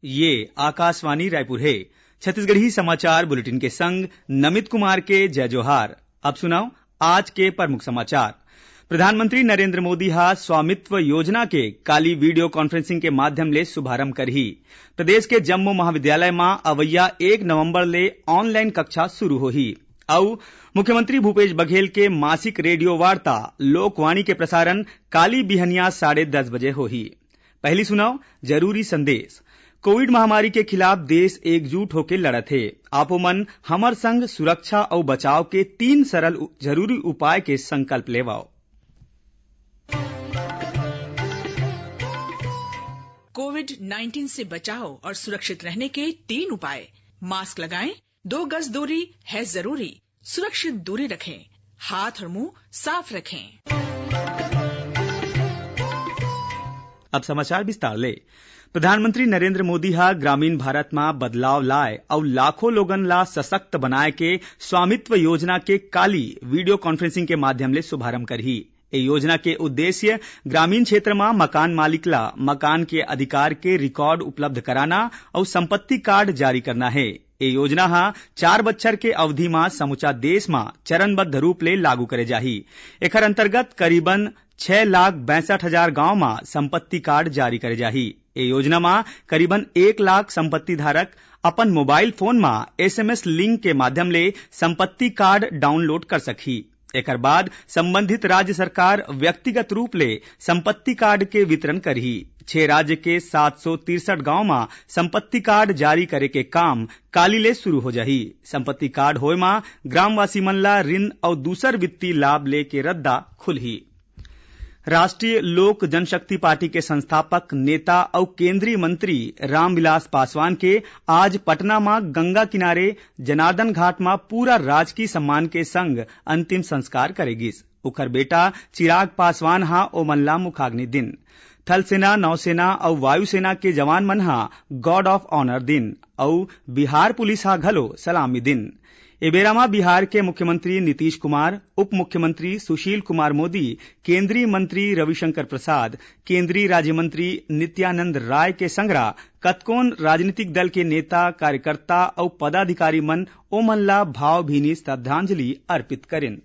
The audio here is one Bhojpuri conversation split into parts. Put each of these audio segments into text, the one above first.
ये आकाशवाणी रायपुर है। छत्तीसगढ़ी समाचार बुलेटिन के संग नमित कुमार के जय जोहार। अब सुनाओ आज के प्रमुख समाचार। प्रधानमंत्री नरेंद्र मोदी हा स्वामित्व योजना के काली वीडियो कॉन्फ्रेंसिंग के माध्यम ले शुभारंभ करही। प्रदेश के जम्मू महाविद्यालय में अवैया 1 नवंबर ले ऑनलाइन कक्षा शुरू होही। और मुख्यमंत्री भूपेश बघेल के मासिक रेडियो वार्ता लोकवाणी के प्रसारण काली बिहनिया 10:30 बजे होही। पहली सुनाओ जरूरी संदेश। कोविड महामारी के खिलाफ देश एकजुट होकर लड़त है। आपो मन हमर संग सुरक्षा और बचाव के 3 सरल जरूरी उपाय के संकल्प लेवाओ। कोविड-19 से बचाव और सुरक्षित रहने के 3 उपाय। मास्क लगाएं, 2 गज दूरी है जरूरी, सुरक्षित दूरी रखें, हाथ और मुंह साफ रखें। अब समाचार विस्तार ले। प्रधानमंत्री नरेंद्र मोदी हा ग्रामीण भारत में बदलाव लाए और लाखों लोगन ला सशक्त बनाए के स्वामित्व योजना के काली वीडियो कॉन्फ्रेंसिंग के माध्यम ले शुभारंभ करही। ए योजना के उद्देश्य ग्रामीण क्षेत्र में मकान मालिक ला मकान के अधिकार के रिकॉर्ड उपलब्ध कराना और संपत्ति कार्ड जारी करना है। ए योजना हा 4 बछर के अवधि में समूचा देश में चरणबद्ध रूप ले लागू करे जाही। एकर अंतर्गत करीबन 6,62,000 गांव में संपत्ति कार्ड जारी करे जाही। ए योजना में करीबन 1 लाख संपत्ति धारक अपन मोबाइल फोन में SMS लिंक के माध्यम ले संपत्ति कार्ड डाउनलोड कर सकही। एकर बाद संबंधित राज्य सरकार व्यक्तिगत रूप ले संपत्ति कार्ड के वितरण करही। 6 राज्य के 763 गांव में संपत्ति कार्ड जारी करे के काम काली ले शुरू हो जाही। संपत्ति कार्ड होए में ग्रामवासी मन ला ऋण और दूसर वित्तीय लाभ ले के रद्दा खुलही। राष्ट्रीय लोक जनशक्ति पार्टी के संस्थापक नेता और केंद्रीय मंत्री रामविलास पासवान के आज पटना में गंगा किनारे जनार्दन घाट में पूरा राजकीय सम्मान के संग अंतिम संस्कार करेगिस। उखर बेटा चिराग पासवान हा ओमन ला मुखाग्नि दिन। थल सेना, नौसेना और वायुसेना के जवान मन हा गॉर्ड ऑफ ऑनर दिन और बिहार पुलिस हा घलो सलामी दिन। एबेरा में बिहार के मुख्यमंत्री नीतीश कुमार, उप मुख्यमंत्री सुशील कुमार मोदी, केंद्रीय मंत्री रविशंकर प्रसाद, केंद्रीय राज्य मंत्री नित्यानंद राय के संगरा कतकोन राजनीतिक दल के नेता, कार्यकर्ता और पदाधिकारी मन ओमन ला भावभीनी श्रद्धांजलि अर्पित करें।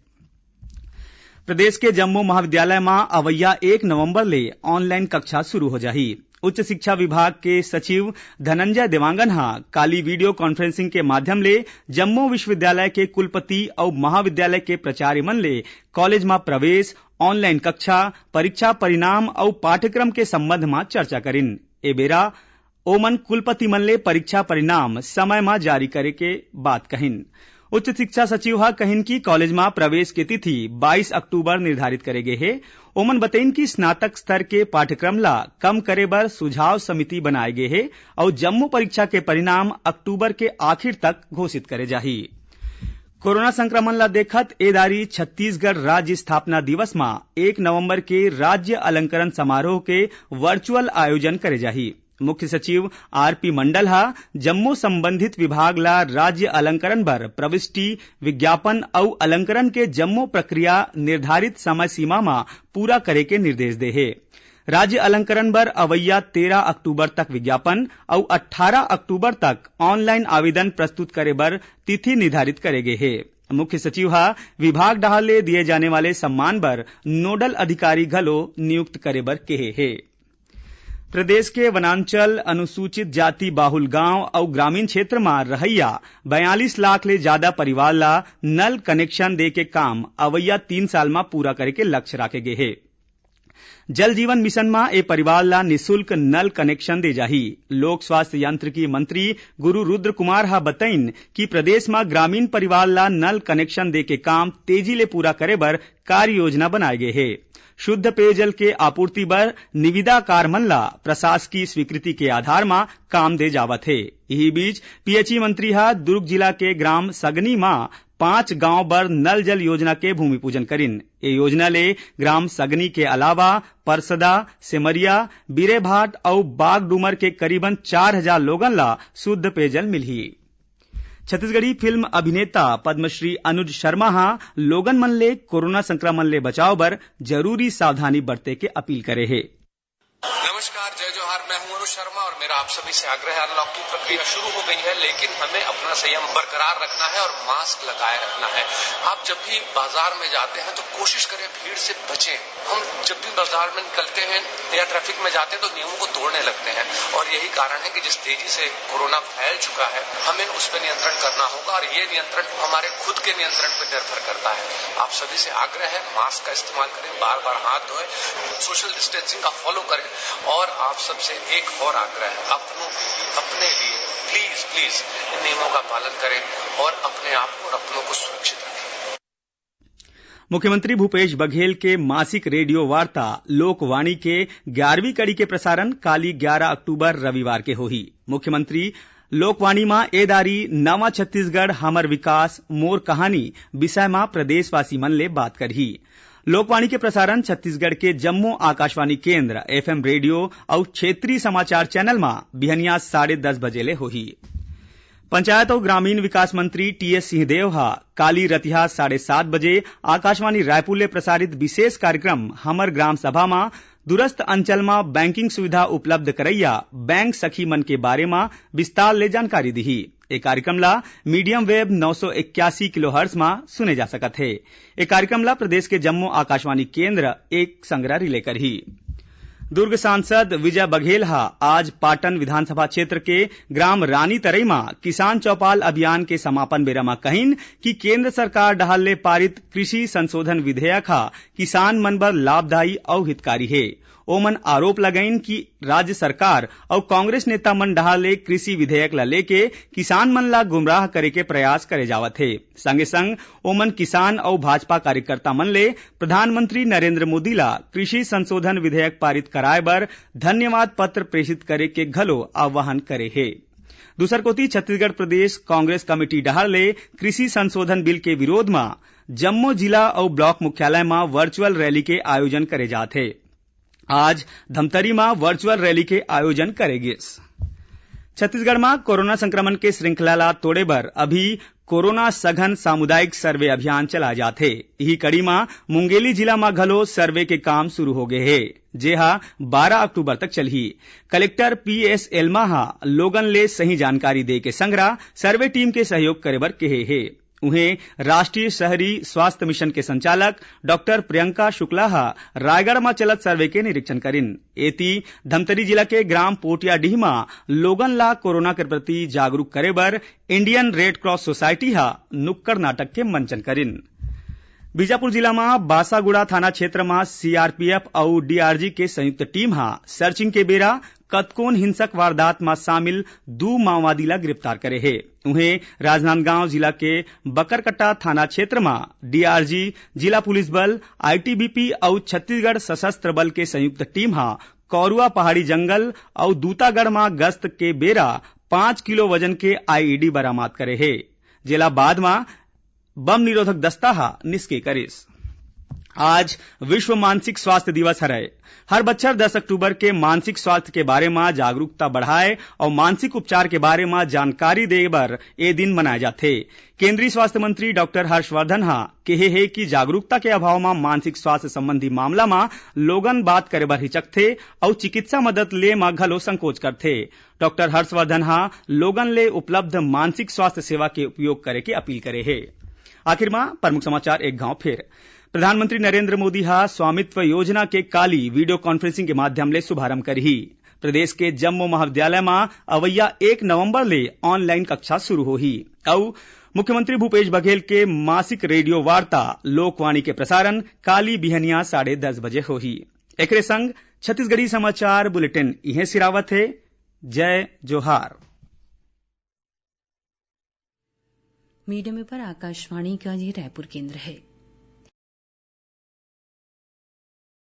प्रदेश के जम्मू महाविद्यालय में अवैया 1 नवंबर ले ऑनलाइन कक्षा शुरू हो जाही। उच्च शिक्षा विभाग के सचिव धनंजय देवांगन हा काली वीडियो कॉन्फ्रेंसिंग के माध्यम ले जम्मू विश्वविद्यालय के कुलपति और महाविद्यालय के प्राचार्य मन ले कॉलेज में प्रवेश, ऑनलाइन कक्षा, परीक्षा परिणाम और पाठ्यक्रम के संबंध में चर्चा करिन। ए बेरा ओमन कुलपति मन ले परीक्षा परिणाम समय में जारी करे के बात कहिन। उच्च शिक्षा सचिव हा कहिन की कॉलेज में प्रवेश की तिथि 22 अक्टूबर निर्धारित करे गे है। ओमन बताइन की स्नातक स्तर के पाठ्यक्रम ला कम करे बर सुझाव समिति बनाए गे है और जम्मू परीक्षा के परिणाम अक्टूबर के आखिर तक घोषित करे जाही। कोरोना संक्रमण ला देखत एदारी छत्तीसगढ़ राज्य स्थापना दिवस में 1 नवंबर के राज्य अलंकरण समारोह के वर्चुअल आयोजन करे जाही। मुख्य सचिव RP मंडल हा जम्मू संबंधित विभाग ला राज्य अलंकरण बर प्रविष्टि, विज्ञापन और अलंकरण के जम्मू प्रक्रिया निर्धारित समय सीमा में पूरा करे के निर्देश दे है। राज्य अलंकरण बर अवैया 13 अक्टूबर तक विज्ञापन और 18 अक्टूबर तक ऑनलाइन आवेदन प्रस्तुत करे बर तिथि निर्धारित करे गे है। मुख्य सचिव हा विभाग डाहर ले दिए जाने वाले सम्मान बर नोडल अधिकारी घलो नियुक्त करे बर कहे है। प्रदेश के वनांचल, अनुसूचित जाति बाहुल गांव और ग्रामीण क्षेत्र में रहैया 42 लाख ले ज्यादा परिवार ला नल कनेक्शन दे के काम अवैया 3 साल में पूरा करे के लक्ष्य राखे गे है। जल जीवन मिशन में ए परिवार ला निःशुल्क नल कनेक्शन दे जाही। लोक स्वास्थ्य यांत्रिकी मंत्री गुरु रुद्र कुमार हा बताइन कि प्रदेश में ग्रामीण परिवार ला नल कनेक्शन दे के काम तेजी ले पूरा करे बर कार्य योजना बनाए गए है। शुद्ध पेयजल के आपूर्ति बर निविदा कारमन ला प्रशासकीय स्वीकृति के आधार में काम दे जावत है। यही बीच PHE मंत्री हा दुर्ग जिला के ग्राम सगनी में 5 गांव बर नल जल योजना के भूमि पूजन करिन। ये योजना ले ग्राम सगनी के अलावा परसदा, सेमरिया, बीरेभाट और बाग डूमर के करीबन 4,000 लोगन ला शुद्ध पेयजल मिलही। छत्तीसगढ़ी फिल्म अभिनेता पद्मश्री अनुज शर्मा हा लोगन मन ले कोरोना संक्रमण ले बचाव बर जरूरी सावधानी बरते के अपील करे है। नमस्कार, जय जोहार। मैं हूं अनुज शर्मा और मेरा आप सभी से आग्रह है, अनलॉक की प्रक्रिया शुरू हो गई है, लेकिन हमें अपना संयम बरकरार रखना है और मास्क लगाए रखना है। आप जब भी बाजार में जाते हैं तो कोशिश करें भीड़ से बचें। हम जब भी बाजार में निकलते हैं या ट्रैफिक में जाते हैं तो नियमों को तोड़ने लगते हैं और यही कारण है कि जिस तेजी से कोरोना फैल चुका है हमें उस पर नियंत्रण करना होगा और ये नियंत्रण हमारे खुद के नियंत्रण पर निर्भर करता है। आप सभी से आग्रह है, मास्क का इस्तेमाल करें, बार बार हाथ धोएं, सोशल डिस्टेंसिंग का फॉलो करें और आप सबसे एक और आग्रह है, अपने लिए प्लीज इन नियमों का पालन करें और अपने आप को और अपनों को सुरक्षित रखें। मुख्यमंत्री भूपेश बघेल के मासिक रेडियो वार्ता लोकवाणी के 11वीं कड़ी के प्रसारण काली 11 अक्टूबर रविवार के होही। मुख्यमंत्री लोकवाणी मां एदारी नवा छत्तीसगढ़ हमर विकास मोर कहानी विषय मां प्रदेशवासी मन ले बात करही। लोकवाणी के प्रसारण छत्तीसगढ़ के जम्मू आकाशवाणी केंद्र FM रेडियो और क्षेत्रीय समाचार चैनल मां बिहनिया 10:30 बजे ले होही। पंचायत और ग्रामीण विकास मंत्री TS सिंहदेव हा काली रतिहा 7:30 बजे आकाशवाणी रायपुर ले प्रसारित विशेष कार्यक्रम हमर ग्राम सभा में दूरस्थ अंचल में बैंकिंग सुविधा उपलब्ध करैया बैंक सखी मन के बारे में विस्तार ले जानकारी दी। ये कार्यक्रम ला मीडियम वेव 981 किलोहर्ट्ज में सुने जा सकत है। ये कार्यक्रम ला प्रदेश के जम्मू आकाशवाणी केंद्र एक संग्रह रिले करही। दुर्ग सांसद विजय बघेल हा आज पाटन विधानसभा क्षेत्र के ग्राम रानी तरई में किसान चौपाल अभियान के समापन बेरा में कहिन कि केंद्र सरकार डहाल ले पारित कृषि संशोधन विधेयक हा किसान मन बर लाभदायी और हितकारी है। ओमन आरोप लगाइन कि राज्य सरकार और कांग्रेस नेता मन डहाल ले कृषि विधेयक ला लेके किसान मन ला गुमराह करे के प्रयास करे जावत है। संगे संग ओमन किसान और भाजपा कार्यकर्ता मन ले प्रधानमंत्री नरेंद्र मोदी ला कृषि संशोधन विधेयक पारित कराए बर धन्यवाद पत्र प्रेषित करे के घलो आह्वान करे है। दूसर कोती छत्तीसगढ़ प्रदेश कांग्रेस कमेटी डहाल ले कृषि संशोधन बिल के विरोध में जम्मू जिला और ब्लॉक मुख्यालय में वर्चुअल रैली के आयोजन करे जात है। आज धमतरी में वर्चुअल रैली के आयोजन करेगी। छत्तीसगढ़ में कोरोना संक्रमण के श्रृंखला ला तोड़े बर अभी कोरोना सघन सामुदायिक सर्वे अभियान चलाए जाते। यही कड़ी में मुंगेली जिला में घलो सर्वे के काम शुरू हो गए है, जेहा 12 अक्टूबर तक चलही। कलेक्टर PS एल्मा हा लोगन ले सही जानकारी दे के संगरा सर्वे टीम के सहयोग करे बर कहे है। उन्हें राष्ट्रीय शहरी स्वास्थ्य मिशन के संचालक डॉक्टर प्रियंका शुक्ला हा रायगढ़ में चलत सर्वे के निरीक्षण करिन। एती धमतरी जिला के ग्राम पोटियाडीह में लोगन ला कोरोना के प्रति जागरूक करे बर इंडियन रेड क्रॉस सोसाइटी हा नुक्कड़ नाटक के मंचन करिन। बीजापुर जिला में बासागुड़ा थाना क्षेत्र में CRPF और DRG के संयुक्त टीम हा सर्चिंग के बेरा कतकोन हिंसक वारदात में शामिल 2 माओवादी ला गिरफ्तार करे है। उन्हें राजनांदगांव जिला के बकरकट्टा थाना क्षेत्र में DRG, जिला पुलिस बल, ITBP और छत्तीसगढ़ सशस्त्र बल के संयुक्त टीम हा कौरुआ पहाड़ी जंगल और दूतागढ़ में गश्त के बेरा 5 किलो वजन के IED बरामद करे है। जिला बाद में बम निरोधक दस्ता हा निष्क्रिय करिस। आज विश्व मानसिक स्वास्थ्य दिवस है। हर बच्चर 10 अक्टूबर के मानसिक स्वास्थ्य के बारे में जागरूकता बढ़ाए और मानसिक उपचार के बारे में जानकारी दे बर ये दिन मनाए जाते। केंद्रीय स्वास्थ्य मंत्री डॉक्टर हर्षवर्धन हा कहे है कि जागरूकता के अभाव में मानसिक स्वास्थ्य संबंधी मामला में लोगन बात करे बर हिचकथे और चिकित्सा मदद ले में घलो संकोच करथे। डॉक्टर हर्षवर्धन हा लोगन ले उपलब्ध मानसिक स्वास्थ्य सेवा के उपयोग करे के अपील करे है। आखिर में प्रमुख समाचार एक गांव फिर। प्रधानमंत्री नरेंद्र मोदी हा स्वामित्व योजना के काली वीडियो कॉन्फ्रेंसिंग के माध्यम ले शुभारंभ करही। प्रदेश के जम्मू महाविद्यालय में अवैया 1 नवंबर ले ऑनलाइन कक्षा शुरू होही और मुख्यमंत्री भूपेश बघेल के मासिक रेडियो वार्ता लोकवाणी के प्रसारण काली बिहनिया 10:30 बजे होही। एकरे संग छत्तीसगढ़ी समाचार बुलेटिन इहे सिरावत है। जय जोहार। मीडियम पर आकाशवाणी का ये रायपुर केंद्र है।